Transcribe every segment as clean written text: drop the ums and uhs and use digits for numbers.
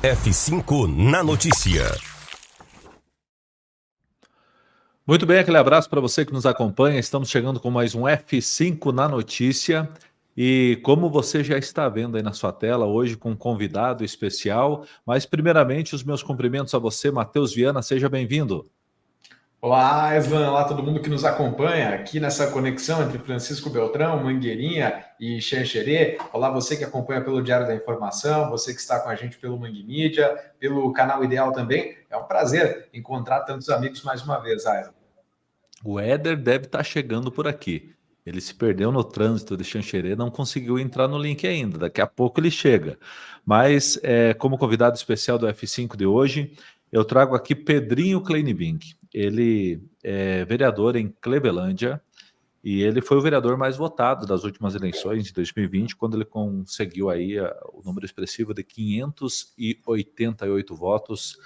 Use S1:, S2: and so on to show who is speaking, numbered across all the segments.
S1: F5 na notícia.
S2: Muito bem, aquele abraço para você que nos acompanha. Estamos chegando com mais um F5 na notícia. E como você já está vendo aí na sua tela, hoje com um convidado especial. Mas primeiramente, os meus cumprimentos a você, Matheus Viana, seja bem-vindo.
S3: Olá, Evan, olá todo mundo que nos acompanha aqui nessa conexão entre Francisco Beltrão, Mangueirinha e Xanxerê. Olá, você que acompanha pelo Diário da Informação, você que está com a gente pelo Mangue Mídia, pelo canal Ideal também. É um prazer encontrar tantos amigos mais uma vez, Evan.
S2: O Éder deve estar chegando por aqui. Ele se perdeu no trânsito de Xanxerê, não conseguiu entrar no link ainda. Daqui a pouco ele chega. Mas, como convidado especial do F5 de hoje, eu trago aqui Pedrinho Kleinbink. Ele é vereador em Clevelândia e ele foi o vereador mais votado das últimas eleições de 2020, quando ele conseguiu aí o número expressivo de 588 votos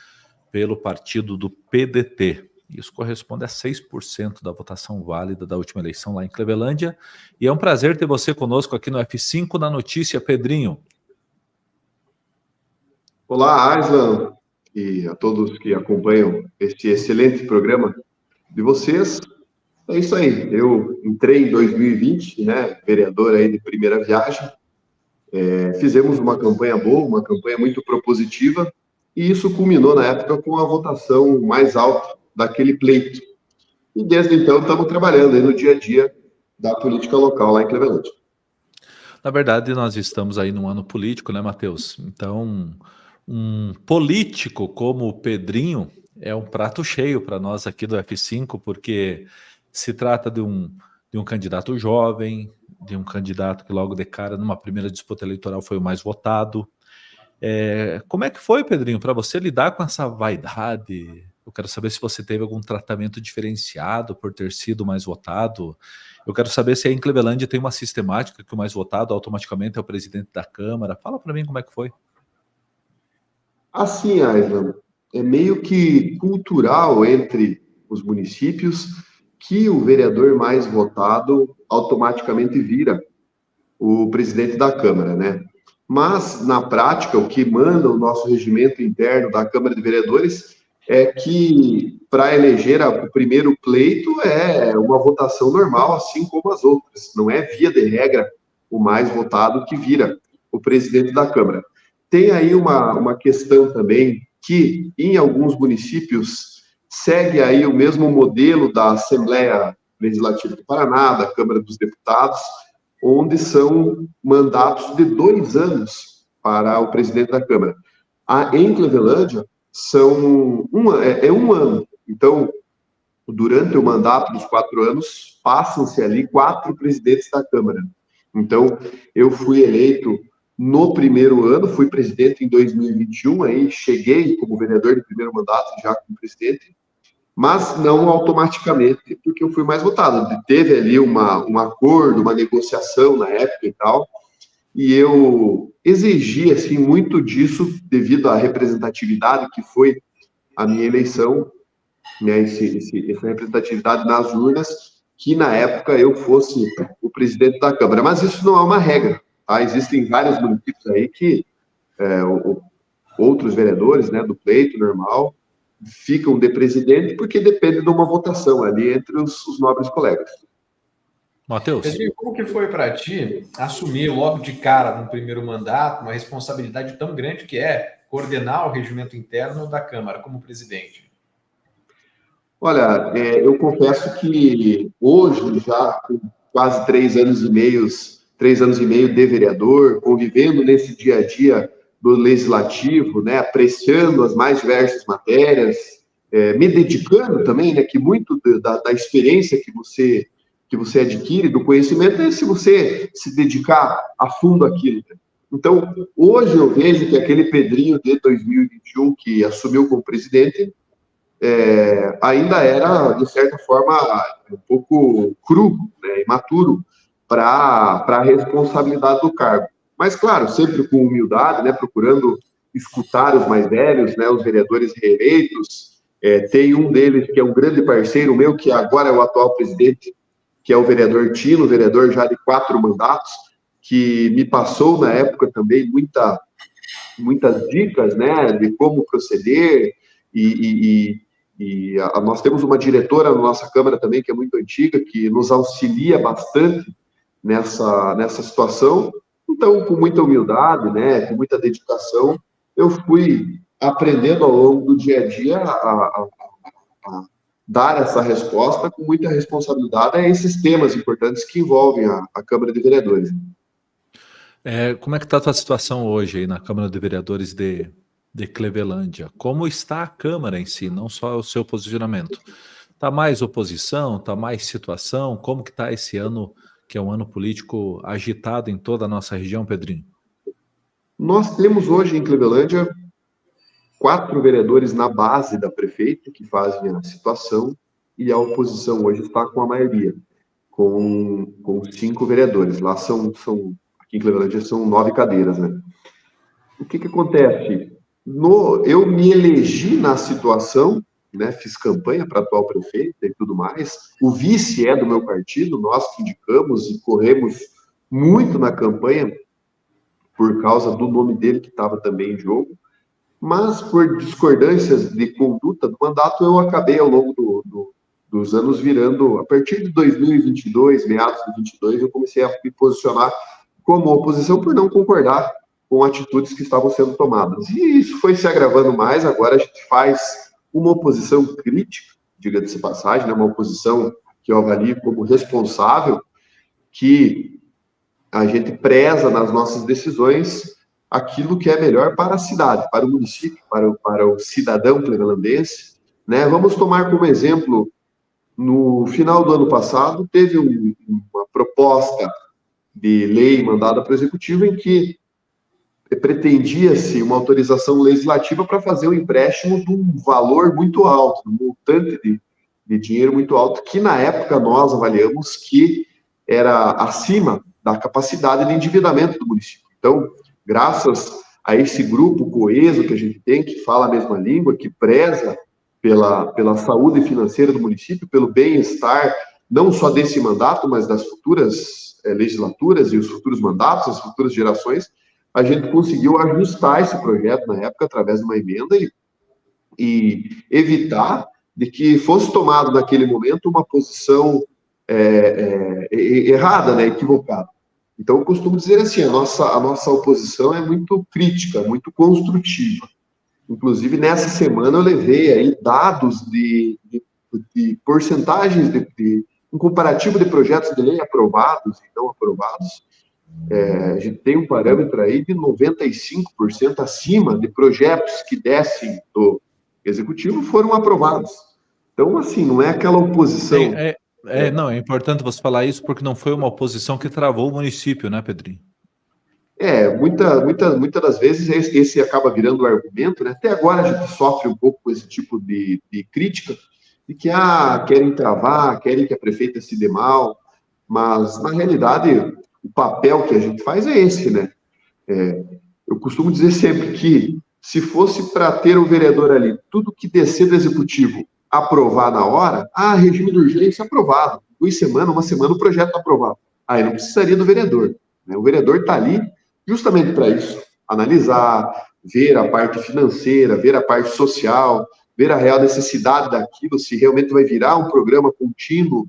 S2: pelo partido do PDT. Isso corresponde a 6% da votação válida da última eleição lá em Clevelândia. E é um prazer ter você conosco aqui no F5 na notícia, Pedrinho.
S4: Olá, Aislan, e a todos que acompanham este excelente programa de vocês. É isso aí, eu entrei em 2020, né, vereador aí de primeira viagem, fizemos uma campanha boa, uma campanha muito propositiva, e isso culminou na época com a votação mais alta daquele pleito. E desde então estamos trabalhando aí no dia a dia da política local lá em Clevelândia.
S2: Na verdade, nós estamos aí num ano político, né, Matheus? Então, um político como o Pedrinho é um prato cheio para nós aqui do F5, porque se trata de um candidato jovem, de um candidato que logo de cara, numa primeira disputa eleitoral, foi o mais votado. Como é que foi, Pedrinho, para você lidar com essa vaidade? Eu quero saber se você teve algum tratamento diferenciado por ter sido o mais votado. Eu quero saber se aí em Clevelândia tem uma sistemática que o mais votado automaticamente é o presidente da Câmara. Fala para mim como é que foi.
S4: Assim, Aislan, é meio que cultural entre os municípios que o vereador mais votado automaticamente vira o presidente da Câmara, né? Mas, na prática, o que manda o nosso regimento interno da Câmara de Vereadores é que, para eleger o primeiro pleito, é uma votação normal, assim como as outras. Não é, via de regra, o mais votado que vira o presidente da Câmara. Tem aí uma questão também que, em alguns municípios, segue aí o mesmo modelo da Assembleia Legislativa do Paraná, da Câmara dos Deputados, onde são mandatos de 2 anos para o presidente da Câmara. Em Clevelândia, é 1 ano. Então, durante o mandato dos 4 anos, passam-se ali 4 presidentes da Câmara. Então, eu fui eleito no primeiro ano, fui presidente em 2021, aí cheguei como vereador de primeiro mandato já como presidente, mas não automaticamente, porque eu fui mais votado. Teve ali um acordo, uma negociação na época e tal, e eu exigi assim, muito disso devido à representatividade que foi a minha eleição, né, essa representatividade nas urnas, que na época eu fosse o presidente da Câmara. Mas isso não é uma regra, tá? Existem vários municípios aí que outros vereadores, né, do pleito normal, ficam de presidente porque depende de uma votação ali entre os nobres colegas.
S2: Matheus?
S3: Como que foi para ti assumir logo de cara no primeiro mandato uma responsabilidade tão grande que é coordenar o regimento interno da Câmara como presidente?
S4: Olha, eu confesso que hoje, já com quase 3 anos e meio de vereador, convivendo nesse dia a dia do legislativo, né, apreciando as mais diversas matérias, me dedicando também, né, que muito da experiência que você adquire, do conhecimento, é se você se dedicar a fundo àquilo. Então, hoje eu vejo que aquele Pedrinho de 2021 que assumiu como presidente ainda era, de certa forma, um pouco cru, né, imaturo, para a responsabilidade do cargo. Mas, claro, sempre com humildade, né, procurando escutar os mais velhos, né, os vereadores reeleitos. Tem um deles que é um grande parceiro meu, que agora é o atual presidente, que é o vereador Tino, vereador já de 4 mandatos, que me passou, na época, também muitas dicas, né, de como proceder, nós temos uma diretora na nossa Câmara também, que é muito antiga, que nos auxilia bastante nessa situação. Então, com muita humildade, né, com muita dedicação, eu fui aprendendo ao longo do dia a dia a dar essa resposta com muita responsabilidade a esses temas importantes que envolvem a Câmara de Vereadores.
S2: Como é que está a tua situação hoje aí na Câmara de Vereadores de Clevelândia? Como está a Câmara em si, não só o seu posicionamento? Está mais oposição? Está mais situação? Como que está esse ano, que é um ano político agitado em toda a nossa região, Pedrinho?
S4: Nós temos hoje em Clevelândia 4 vereadores na base da prefeita que fazem a situação, e a oposição hoje está com a maioria, com 5 vereadores. Lá aqui em Clevelândia são 9 cadeiras, né? O que acontece? Eu me elegi na situação, né? Fiz campanha para atual prefeita e tudo mais. O vice é do meu partido, nós que indicamos e corremos muito na campanha por causa do nome dele que estava também em jogo. Mas por discordâncias de conduta do mandato, eu acabei ao longo dos anos virando, a partir de 2022, meados de 2022, eu comecei a me posicionar como oposição por não concordar com atitudes que estavam sendo tomadas. E isso foi se agravando mais, agora a gente faz uma oposição crítica, diga-se de passagem, né? Uma oposição que eu avalio como responsável, que a gente preza nas nossas decisões aquilo que é melhor para a cidade, para o município, para o cidadão clevelandense, né? Vamos tomar como exemplo, no final do ano passado, teve uma proposta de lei mandada para o Executivo em que pretendia-se uma autorização legislativa para fazer um empréstimo de um valor muito alto, um montante de dinheiro muito alto, que na época nós avaliamos que era acima da capacidade de endividamento do município. Então, graças a esse grupo coeso que a gente tem, que fala a mesma língua, que preza pela saúde financeira do município, pelo bem-estar, não só desse mandato, mas das futuras legislaturas e os futuros mandatos, as futuras gerações, a gente conseguiu ajustar esse projeto na época através de uma emenda e evitar de que fosse tomado naquele momento uma posição errada, né, equivocada. Então, eu costumo dizer assim, a nossa oposição é muito crítica, muito construtiva. Inclusive, nessa semana eu levei aí dados de porcentagens um comparativo de projetos de lei aprovados e não aprovados. A gente tem um parâmetro aí de 95% acima de projetos que descem do Executivo foram aprovados. Então, assim, não é aquela oposição...
S2: Não, é importante você falar isso porque não foi uma oposição que travou o município, né, Pedrinho?
S4: Muitas das vezes esse acaba virando o argumento, né? Até agora a gente sofre um pouco com esse tipo de crítica, de que querem travar, querem que a prefeita se dê mal, mas na realidade o papel que a gente faz é esse, né? Eu costumo dizer sempre que se fosse para ter o vereador ali, tudo que descer do executivo aprovar na hora, regime de urgência aprovado, 2 semanas, 1 semana o projeto está aprovado. Aí não precisaria do vereador, né? O vereador está ali justamente para isso, analisar, ver a parte financeira, ver a parte social, ver a real necessidade daquilo, se realmente vai virar um programa contínuo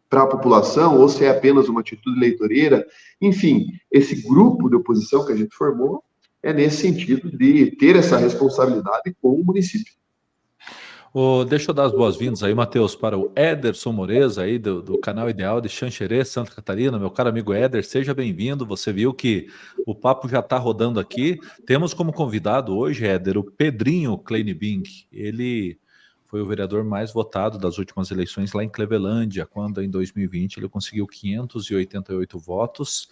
S4: para a população, ou se é apenas uma atitude eleitoreira. Enfim, esse grupo de oposição que a gente formou é nesse sentido de ter essa responsabilidade com o município.
S2: Deixa eu dar as boas-vindas aí, Matheus, para o Ederson Moreza, aí do canal Ideal de Xanxerê, Santa Catarina. Meu caro amigo Éder, seja bem-vindo. Você viu que o papo já está rodando aqui. Temos como convidado hoje, Éder, o Pedrinho Kleinbing. Ele foi o vereador mais votado das últimas eleições lá em Clevelândia, quando em 2020 ele conseguiu 588 votos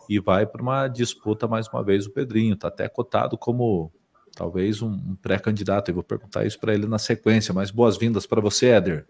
S2: e vai para uma disputa mais uma vez o Pedrinho. Está até cotado como... talvez um pré-candidato, eu vou perguntar isso para ele na sequência, mas boas-vindas para você, Éder.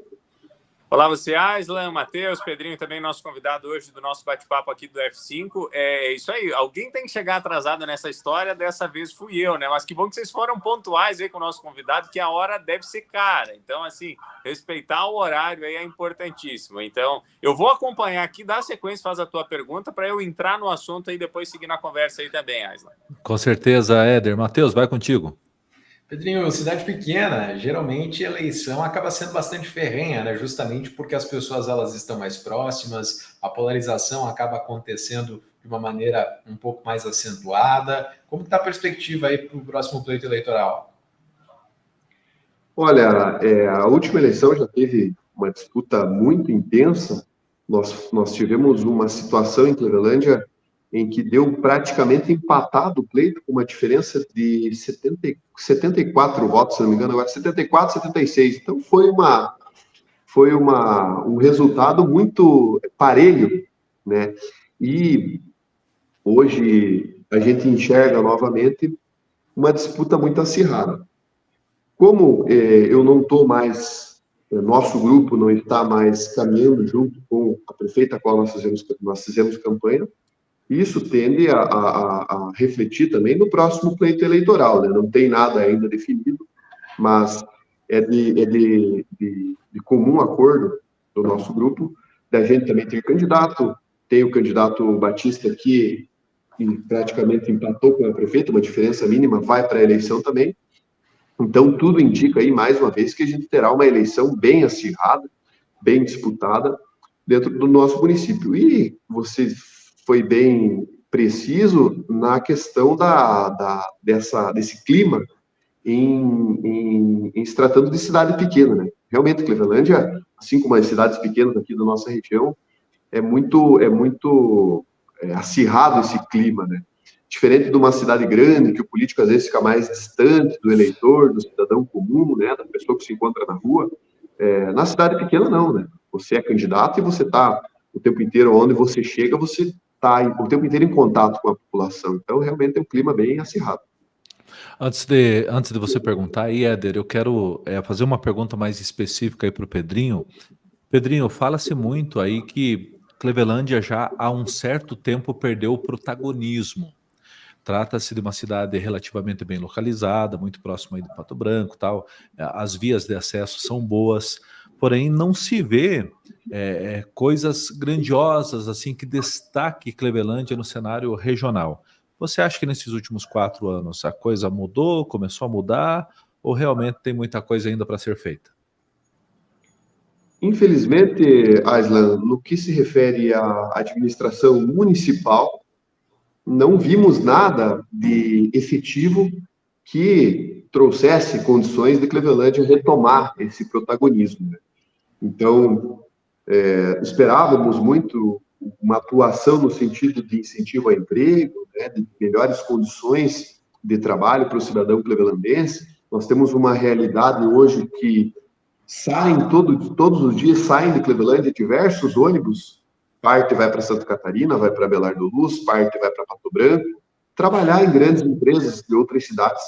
S5: Olá, você, Aislan, Matheus, Pedrinho, também nosso convidado hoje do nosso bate-papo aqui do F5. É isso aí, alguém tem que chegar atrasado nessa história, dessa vez fui eu, né? Mas que bom que vocês foram pontuais aí com o nosso convidado, que a hora deve ser cara. Então, assim, respeitar o horário aí é importantíssimo. Então, eu vou acompanhar aqui, dá sequência, faz a tua pergunta, para eu entrar no assunto e depois seguir na conversa aí também, Aislan.
S2: Com certeza, Éder. Matheus, vai contigo.
S3: Pedrinho, cidade pequena, geralmente a eleição acaba sendo bastante ferrenha, né? Justamente porque as pessoas elas estão mais próximas, a polarização acaba acontecendo de uma maneira um pouco mais acentuada. Como está a perspectiva aí para o próximo pleito eleitoral?
S4: Olha, a última eleição já teve uma disputa muito intensa. Nós tivemos uma situação em Clevelândia em que deu praticamente empatado o pleito, com uma diferença de 74 votos, se não me engano, agora 74, 76. Então foi um resultado muito parelho, né? E hoje a gente enxerga novamente uma disputa muito acirrada. Como eu não estou mais, nosso grupo não está mais caminhando junto com a prefeita a qual nós fizemos campanha, isso tende a refletir também no próximo pleito eleitoral, né? Não tem nada ainda definido, mas é de comum acordo do nosso grupo, da gente também ter candidato. Tem o candidato Batista que praticamente empatou com a prefeita, uma diferença mínima, vai para a eleição também. Então, tudo indica aí, mais uma vez, que a gente terá uma eleição bem acirrada, bem disputada dentro do nosso município. E você foi bem preciso na questão desse clima em se tratando de cidade pequena, né? Realmente, Clevelândia, assim como as cidades pequenas aqui da nossa região, é muito acirrado esse clima, né? Diferente de uma cidade grande, que o político às vezes fica mais distante do eleitor, do cidadão comum, né, da pessoa que se encontra na rua, na cidade pequena não, né? Você é candidato e você está o tempo inteiro, onde você chega, você está o tempo inteiro em contato com a população. Então, realmente é um clima bem acirrado.
S2: Antes de você perguntar aí, Éder, eu quero fazer uma pergunta mais específica aí para o Pedrinho. Pedrinho, fala-se muito aí que Clevelândia já há um certo tempo perdeu o protagonismo. Trata-se de uma cidade relativamente bem localizada, muito próxima aí do Pato Branco e tal. As vias de acesso são boas, porém não se vê coisas grandiosas assim que destaque Clevelândia no cenário regional. Você acha que nesses últimos 4 anos a coisa mudou, começou a mudar, ou realmente tem muita coisa ainda para ser feita?
S4: Infelizmente, Aislan, no que se refere à administração municipal, não vimos nada de efetivo que trouxesse condições de Clevelândia retomar esse protagonismo, né? Então, esperávamos muito uma atuação no sentido de incentivo ao emprego, né, de melhores condições de trabalho para o cidadão clevelandense. Nós temos uma realidade hoje que todos os dias saem de Clevelândia diversos ônibus, parte vai para Santa Catarina, vai para Belar do Luz, parte vai para Pato Branco, trabalhar em grandes empresas de outras cidades,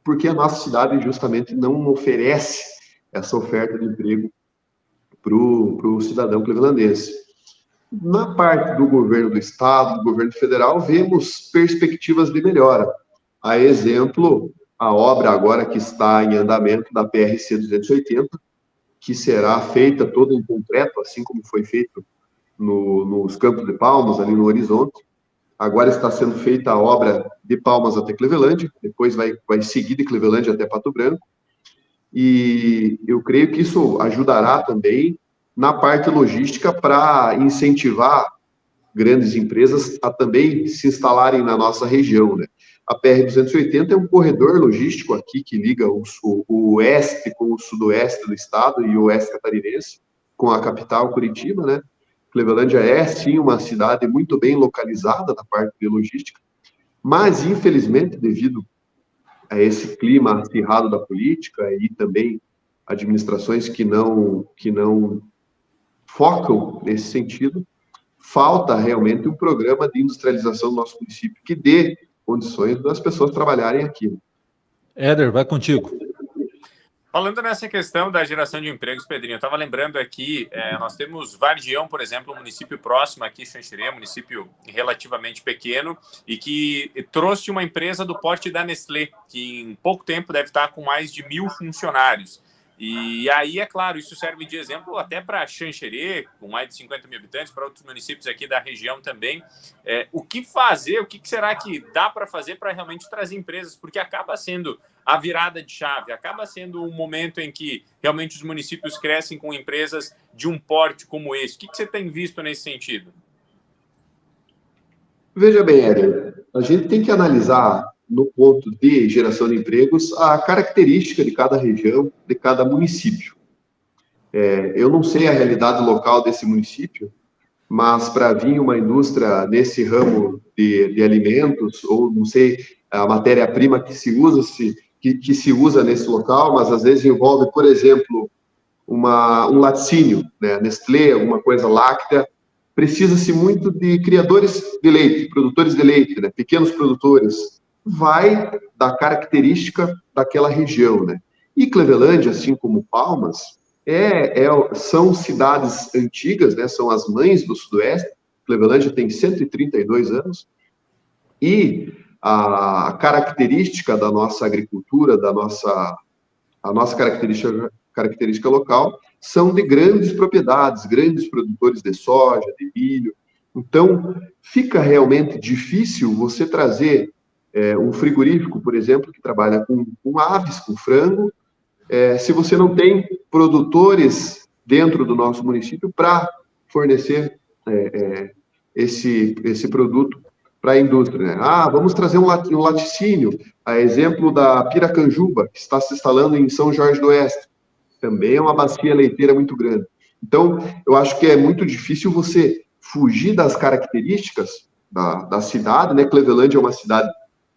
S4: porque a nossa cidade justamente não oferece essa oferta de emprego para o cidadão clevelandense. Na parte do governo do estado, do governo federal, vemos perspectivas de melhora. A exemplo, a obra agora que está em andamento da PRC 280, que será feita toda em concreto, assim como foi feito nos Campos de Palmas, ali no Horizonte. Agora está sendo feita a obra de Palmas até Clevelândia, depois vai seguir de Clevelândia até Pato Branco. E eu creio que isso ajudará também na parte logística para incentivar grandes empresas a também se instalarem na nossa região, né? A PR-280 é um corredor logístico aqui que liga o oeste com o sudoeste do estado e o oeste catarinense com a capital, Curitiba, né? Clevelândia é, sim, uma cidade muito bem localizada na parte de logística, mas, infelizmente, devido a esse clima acirrado da política e também administrações que não focam nesse sentido, falta realmente um programa de industrialização do nosso município que dê condições das pessoas trabalharem aqui.
S2: Éder, vai contigo.
S5: Falando nessa questão da geração de empregos, Pedrinho, eu estava lembrando aqui, nós temos Vargião, por exemplo, um município próximo aqui, Xanxerê, um município relativamente pequeno, e que trouxe uma empresa do porte da Nestlé, que em pouco tempo deve estar com mais de 1.000 funcionários. E aí, é claro, isso serve de exemplo até para Xanxerê, com mais de 50 mil habitantes, para outros municípios aqui da região também. O que fazer, o que será que dá para fazer para realmente trazer empresas? Porque acaba sendo a virada de chave, acaba sendo um momento em que realmente os municípios crescem com empresas de um porte como esse. O que você tem visto nesse sentido?
S4: Veja bem, Éder, a gente tem que analisar, no ponto de geração de empregos, a característica de cada região, de cada município. Eu não sei a realidade local desse município, mas para vir uma indústria nesse ramo de alimentos, ou não sei a matéria-prima que se usa, que se usa nesse local, mas às vezes envolve, por exemplo, um laticínio, né, Nestlé, alguma coisa láctea, precisa-se muito de criadores de leite, produtores de leite, né, pequenos produtores, vai da característica daquela região, né? E Clevelândia, assim como Palmas, são cidades antigas, né? São as mães do Sudoeste. Clevelândia tem 132 anos e a característica da nossa agricultura, a nossa característica local, são de grandes propriedades, grandes produtores de soja, de milho. Então, fica realmente difícil você trazer um frigorífico, por exemplo, que trabalha com aves, com frango, se você não tem produtores dentro do nosso município para fornecer esse produto para a indústria, né? Vamos trazer um laticínio, a exemplo da Piracanjuba, que está se instalando em São Jorge do Oeste. Também é uma bacia leiteira muito grande. Então, eu acho que é muito difícil você fugir das características da cidade, né? Clevelândia é uma cidade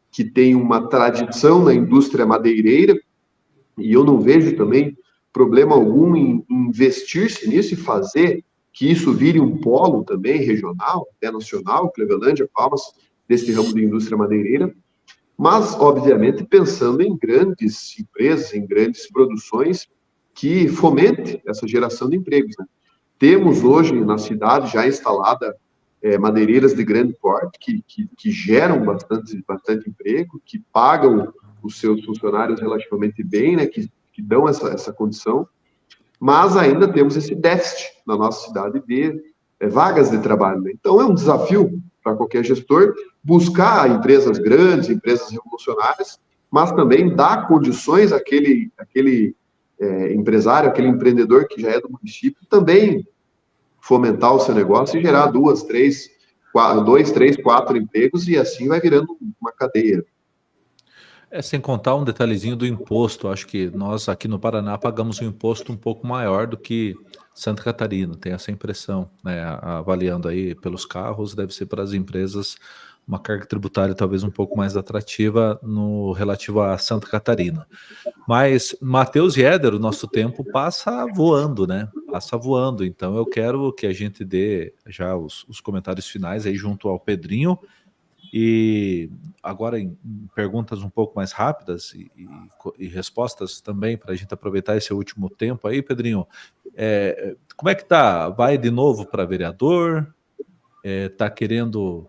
S4: que tem uma tradição na indústria madeireira, e eu não vejo também problema algum em investir-se nisso e fazer que isso vire um polo também regional, até nacional, Clevelândia, Palmas, desse ramo de indústria madeireira, mas, obviamente, pensando em grandes empresas, em grandes produções que fomente essa geração de empregos, né? Temos hoje na cidade já instalada madeireiras de grande porte que geram bastante emprego, que pagam os seus funcionários relativamente bem, né, que dão essa condição, mas ainda temos esse déficit na nossa cidade de vagas de trabalho, né? Então, é um desafio para qualquer gestor buscar empresas grandes, empresas revolucionárias, mas também dar condições àquele empresário, aquele empreendedor que já é do município, também fomentar o seu negócio e gerar 2, 3, 4 empregos, e assim vai virando uma cadeia.
S2: Sem contar um detalhezinho do imposto. Acho que nós aqui no Paraná pagamos um imposto um pouco maior do que Santa Catarina, tem essa impressão, né? Avaliando aí pelos carros, deve ser para as empresas uma carga tributária talvez um pouco mais atrativa no relativo a Santa Catarina. Mas, Matheus e Éder, o nosso tempo passa voando, né? Passa voando. Então, eu quero que a gente dê já os comentários finais aí junto ao Pedrinho. E agora em perguntas um pouco mais rápidas e respostas também, para a gente aproveitar esse último tempo aí, Pedrinho. Como é que tá? Vai de novo para vereador? Tá querendo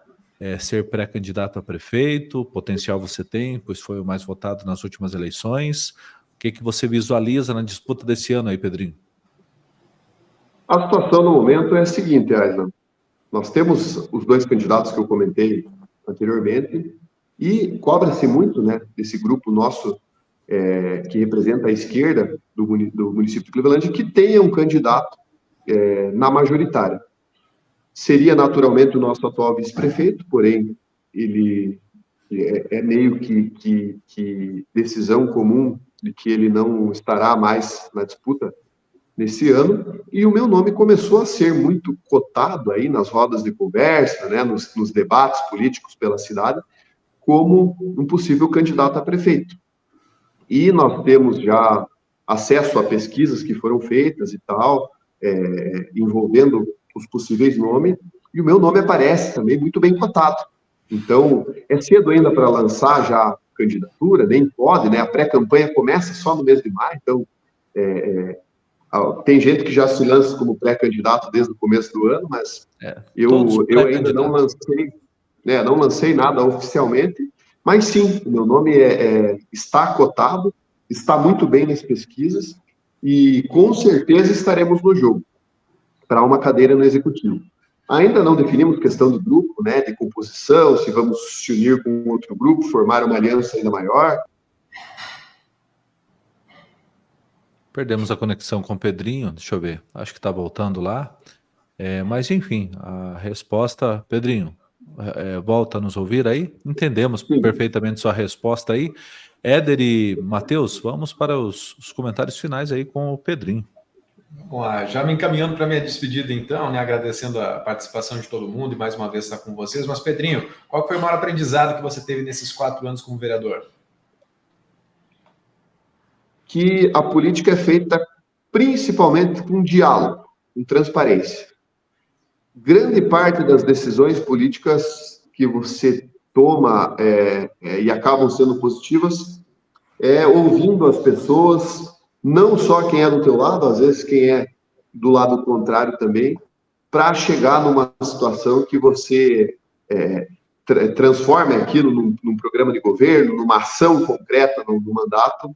S2: ser pré-candidato a prefeito? Potencial você tem, pois foi o mais votado nas últimas eleições. O que você visualiza na disputa desse ano aí, Pedrinho?
S4: A situação no momento é a seguinte, Aislan. Nós temos os 2 candidatos que eu comentei anteriormente, e cobra-se muito, né, desse grupo nosso que representa a esquerda do município de Clevelândia, que tenha um candidato na majoritária. Seria naturalmente o nosso atual vice-prefeito, porém ele é meio que decisão comum de que ele não estará mais na disputa nesse ano, e o meu nome começou a ser muito cotado aí nas rodas de conversa, né, nos debates políticos pela cidade, como um possível candidato a prefeito. E nós temos já acesso a pesquisas que foram feitas e tal, envolvendo os possíveis nomes, e o meu nome aparece também muito bem cotado. Então, é cedo ainda para lançar já candidatura, nem pode, né? A pré-campanha começa só no mês de maio, então Tem gente que já se lança como pré-candidato desde o começo do ano, mas eu ainda não lancei nada oficialmente, mas sim, o meu nome está cotado, está muito bem nas pesquisas e com certeza estaremos no jogo para uma cadeira no Executivo. Ainda não definimos questão do grupo, né, de composição, se vamos se unir com outro grupo, formar uma aliança ainda maior.
S2: Perdemos a conexão com o Pedrinho, deixa eu ver, acho que está voltando lá. Mas enfim, a resposta, Pedrinho, volta a nos ouvir aí? Entendemos perfeitamente sua resposta aí. Éder e Matheus, vamos para os comentários finais aí com o Pedrinho.
S3: Bom, já me encaminhando para minha despedida então, né, agradecendo a participação de todo mundo e mais uma vez estar com vocês. Mas Pedrinho, qual foi o maior aprendizado que você teve nesses 4 anos como vereador?
S4: Que a política é feita principalmente com diálogo, com transparência. Grande parte das decisões políticas que você toma e acabam sendo positivas ouvindo as pessoas, não só quem é do teu lado, às vezes quem é do lado contrário também, para chegar numa situação que você transforme aquilo num programa de governo, numa ação concreta, num mandato,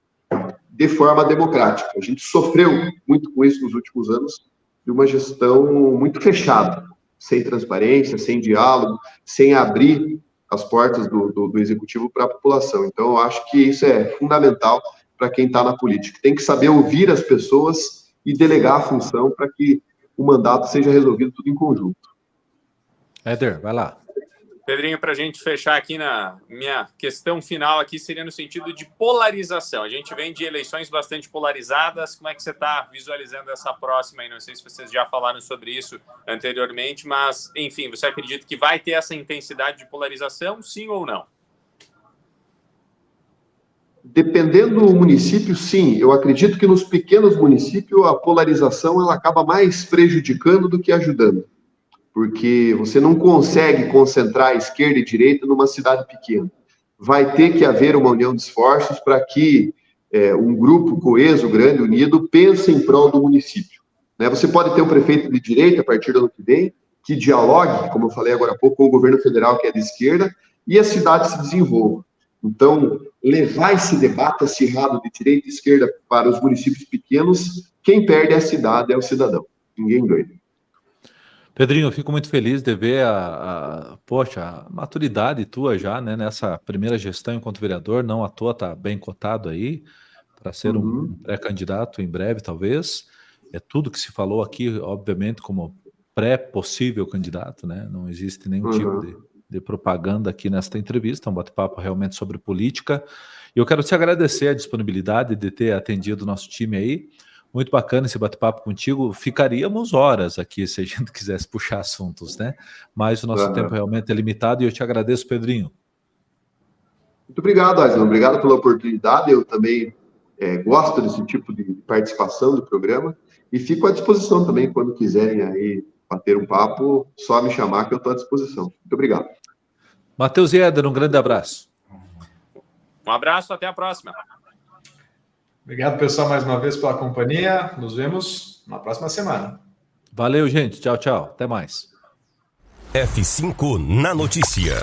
S4: de forma democrática. A gente sofreu muito com isso nos últimos anos, de uma gestão muito fechada, sem transparência, sem diálogo, sem abrir as portas do Executivo para a população. Então, eu acho que isso é fundamental para quem está na política. Tem que saber ouvir as pessoas e delegar a função para que o mandato seja resolvido tudo em conjunto.
S2: Éder, vai lá.
S5: Pedrinho, para a gente fechar aqui na minha questão final aqui, seria no sentido de polarização. A gente vem de eleições bastante polarizadas. Como é que você está visualizando essa próxima aí? Não sei se vocês já falaram sobre isso anteriormente, mas, enfim, você acredita que vai ter essa intensidade de polarização, sim ou não?
S4: Dependendo do município, sim. Eu acredito que nos pequenos municípios a polarização ela acaba mais prejudicando do que ajudando. Porque você não consegue concentrar a esquerda e a direita numa cidade pequena. Vai ter que haver uma união de esforços para que um grupo coeso, grande, unido, pense em prol do município. Né? Você pode ter um prefeito de direita a partir do ano que vem, que dialogue, como eu falei agora há pouco, com o governo federal, que é de esquerda, e a cidade se desenvolva. Então, levar esse debate acirrado de direita e esquerda para os municípios pequenos, quem perde a cidade é o cidadão. Ninguém ganha.
S2: Pedrinho, eu fico muito feliz de ver a maturidade tua já, né, nessa primeira gestão enquanto vereador, não à toa tá bem cotado aí, para ser um pré-candidato em breve, talvez. É tudo que se falou aqui, obviamente, como pré-possível candidato, né, não existe nenhum tipo de propaganda aqui nesta entrevista, um bate-papo realmente sobre política. E eu quero te agradecer a disponibilidade de ter atendido o nosso time aí. Muito bacana esse bate-papo contigo. Ficaríamos horas aqui se a gente quisesse puxar assuntos, né? Mas o nosso tempo realmente é limitado e eu te agradeço, Pedrinho.
S4: Muito obrigado, Aslan. Obrigado pela oportunidade. Eu também gosto desse tipo de participação do programa e fico à disposição também quando quiserem aí bater um papo, só me chamar que eu estou à disposição. Muito obrigado.
S2: Matheus e Éder, um grande abraço.
S5: Um abraço, até a próxima.
S3: Obrigado, pessoal, mais uma vez pela companhia. Nos vemos na próxima semana.
S2: Valeu, gente. Tchau, tchau. Até mais.
S1: F5 na notícia.